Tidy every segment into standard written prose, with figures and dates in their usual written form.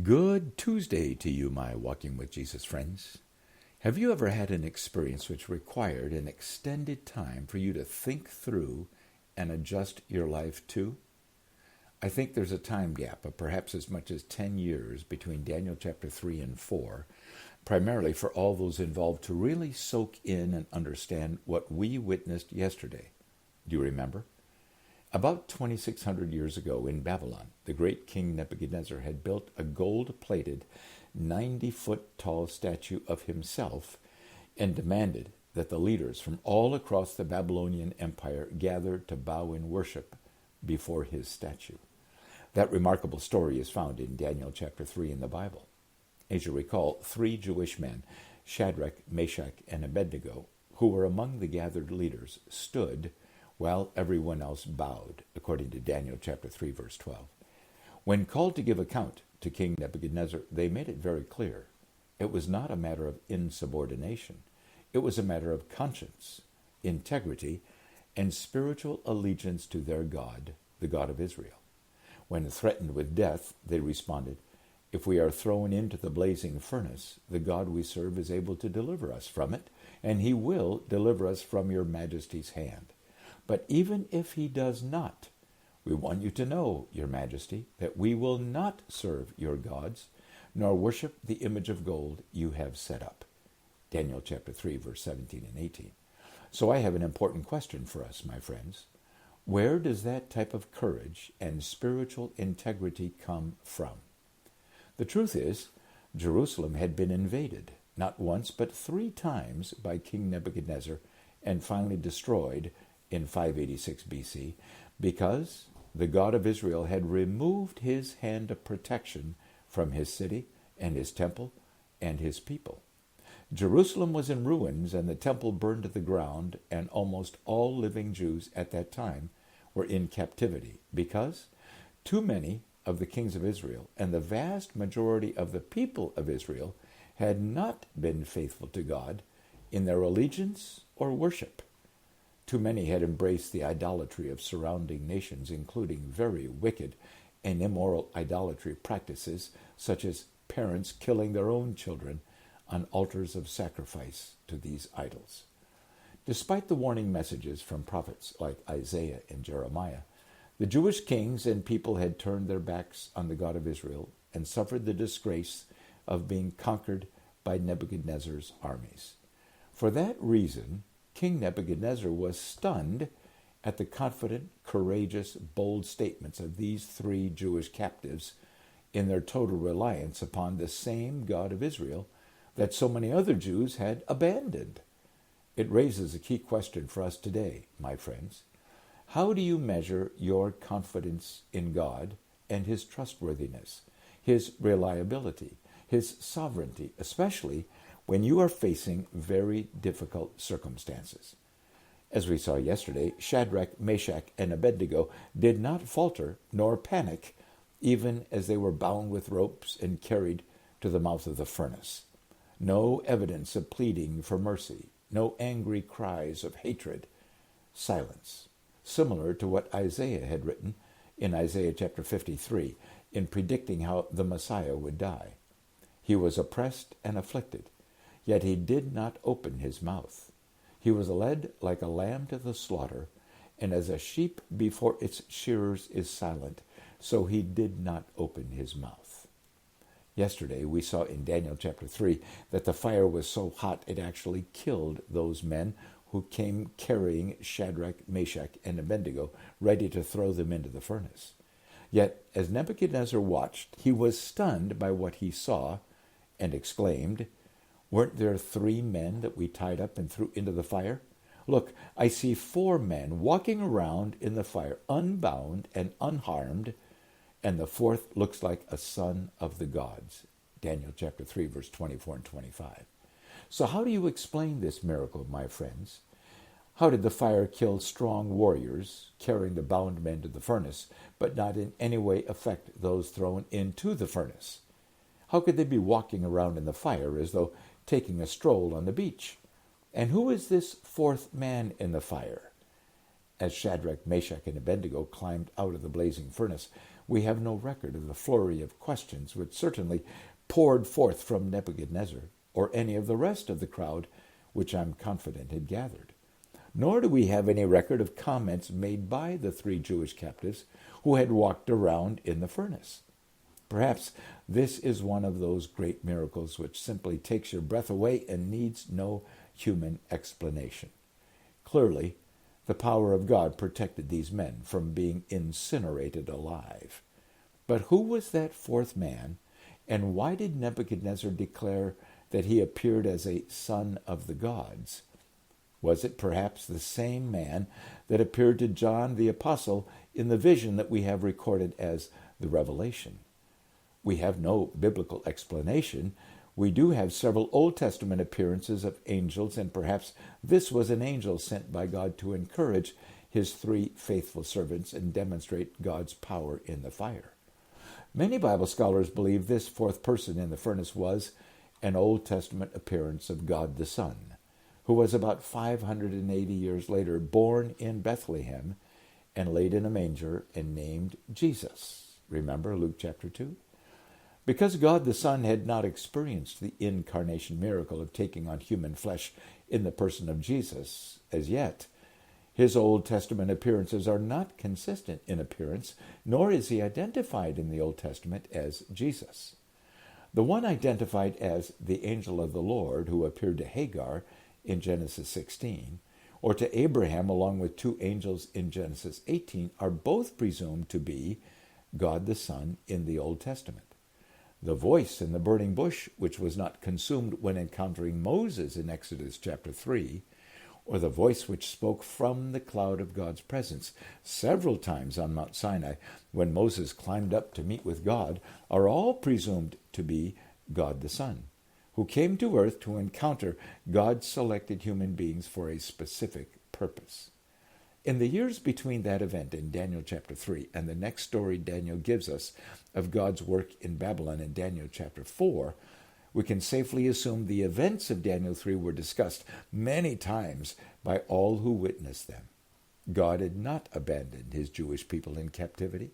Good Tuesday to you, my Walking with Jesus friends. Have you ever had an experience which required an extended time for you to think through and adjust your life to? I think there's a time gap of perhaps as much as 10 years between Daniel chapter 3 and 4, primarily for all those involved to really soak in and understand what we witnessed yesterday. Do you remember? About 2,600 years ago in Babylon, the great king Nebuchadnezzar had built a gold-plated, 90-foot-tall statue of himself and demanded that the leaders from all across the Babylonian Empire gather to bow in worship before his statue. That remarkable story is found in Daniel chapter 3 in the Bible. As you recall, 3 Jewish men, Shadrach, Meshach, and Abednego, who were among the gathered leaders, stood while everyone else bowed, according to Daniel chapter 3, verse 12. When called to give account to King Nebuchadnezzar, they made it very clear. It was not a matter of insubordination. It was a matter of conscience, integrity, and spiritual allegiance to their God, the God of Israel. When threatened with death, they responded, "If we are thrown into the blazing furnace, the God we serve is able to deliver us from it, and he will deliver us from your majesty's hand. But even if he does not, we want you to know, your majesty, that we will not serve your gods, nor worship the image of gold you have set up." Daniel chapter 3, verse 17 and 18. So I have an important question for us, my friends. Where does that type of courage and spiritual integrity come from? The truth is, Jerusalem had been invaded, not once but 3 times by King Nebuchadnezzar, and finally destroyed in 586 BC, because the God of Israel had removed his hand of protection from his city and his temple and his people. Jerusalem was in ruins and the temple burned to the ground, and almost all living Jews at that time were in captivity because too many of the kings of Israel and the vast majority of the people of Israel had not been faithful to God in their allegiance or worship. Too many had embraced the idolatry of surrounding nations, including very wicked and immoral idolatry practices, such as parents killing their own children on altars of sacrifice to these idols. Despite the warning messages from prophets like Isaiah and Jeremiah, the Jewish kings and people had turned their backs on the God of Israel and suffered the disgrace of being conquered by Nebuchadnezzar's armies. For that reason, King Nebuchadnezzar was stunned at the confident, courageous, bold statements of these 3 Jewish captives in their total reliance upon the same God of Israel that so many other Jews had abandoned. It raises a key question for us today, my friends. How do you measure your confidence in God and his trustworthiness, his reliability, his sovereignty, especially when you are facing very difficult circumstances? As we saw yesterday, Shadrach, Meshach, and Abednego did not falter nor panic, even as they were bound with ropes and carried to the mouth of the furnace. No evidence of pleading for mercy, no angry cries of hatred. Silence, similar to what Isaiah had written in Isaiah chapter 53 in predicting how the Messiah would die. He was oppressed and afflicted, yet he did not open his mouth. He was led like a lamb to the slaughter, and as a sheep before its shearers is silent, so he did not open his mouth. Yesterday we saw in Daniel chapter 3 that the fire was so hot it actually killed those men who came carrying Shadrach, Meshach, and Abednego, ready to throw them into the furnace. Yet as Nebuchadnezzar watched, he was stunned by what he saw and exclaimed, "Weren't there 3 men that we tied up and threw into the fire? Look, I see 4 men walking around in the fire, unbound and unharmed, and the 4th looks like a son of the gods." Daniel chapter 3, verse 24 and 25. So how do you explain this miracle, my friends? How did the fire kill strong warriors carrying the bound men to the furnace, but not in any way affect those thrown into the furnace? How could they be walking around in the fire as though taking a stroll on the beach? And who is this 4th man in the fire? As Shadrach, Meshach, and Abednego climbed out of the blazing furnace, we have no record of the flurry of questions which certainly poured forth from Nebuchadnezzar or any of the rest of the crowd which I'm confident had gathered. Nor do we have any record of comments made by the 3 Jewish captives who had walked around in the furnace. Perhaps this is one of those great miracles which simply takes your breath away and needs no human explanation. Clearly, the power of God protected these men from being incinerated alive. But who was that 4th man, and why did Nebuchadnezzar declare that he appeared as a son of the gods? Was it perhaps the same man that appeared to John the Apostle in the vision that we have recorded as the Revelation? We have no biblical explanation. We do have several Old Testament appearances of angels, and perhaps this was an angel sent by God to encourage his 3 faithful servants and demonstrate God's power in the fire. Many Bible scholars believe this 4th person in the furnace was an Old Testament appearance of God the Son, who was about 580 years later born in Bethlehem and laid in a manger and named Jesus. Remember Luke chapter 2? Because God the Son had not experienced the incarnation miracle of taking on human flesh in the person of Jesus as yet, his Old Testament appearances are not consistent in appearance, nor is he identified in the Old Testament as Jesus. The one identified as the angel of the Lord who appeared to Hagar in Genesis 16, or to Abraham along with 2 angels in Genesis 18, are both presumed to be God the Son in the Old Testament. The voice in the burning bush, which was not consumed when encountering Moses in Exodus chapter 3, or the voice which spoke from the cloud of God's presence several times on Mount Sinai when Moses climbed up to meet with God, are all presumed to be God the Son, who came to earth to encounter God's selected human beings for a specific purpose. In the years between that event in Daniel chapter 3 and the next story Daniel gives us of God's work in Babylon in Daniel chapter 4, we can safely assume the events of Daniel 3 were discussed many times by all who witnessed them. God had not abandoned his Jewish people in captivity.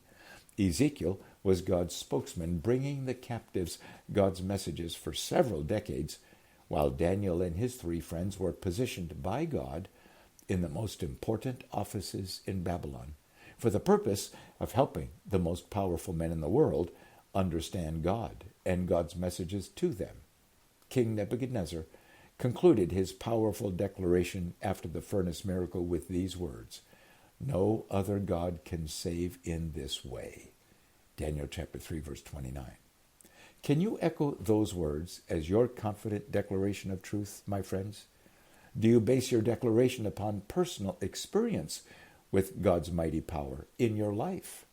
Ezekiel was God's spokesman, bringing the captives God's messages for several decades, while Daniel and his 3 friends were positioned by God in the most important offices in Babylon for the purpose of helping the most powerful men in the world understand God and God's messages to them. King Nebuchadnezzar concluded his powerful declaration after the furnace miracle with these words, "No other God can save in this way." Daniel chapter 3, verse 29. Can you echo those words as your confident declaration of truth, my friends? Do you base your declaration upon personal experience with God's mighty power in your life?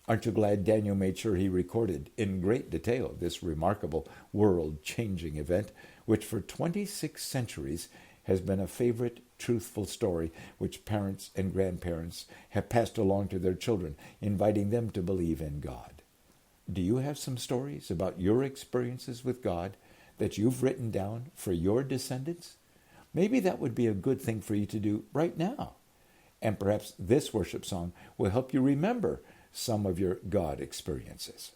Aren't you glad Daniel made sure he recorded in great detail this remarkable world-changing event, which for 26 centuries has been a favorite, truthful story which parents and grandparents have passed along to their children, inviting them to believe in God? Do you have some stories about your experiences with God that you've written down for your descendants? Maybe that would be a good thing for you to do right now. And perhaps this worship song will help you remember some of your God experiences.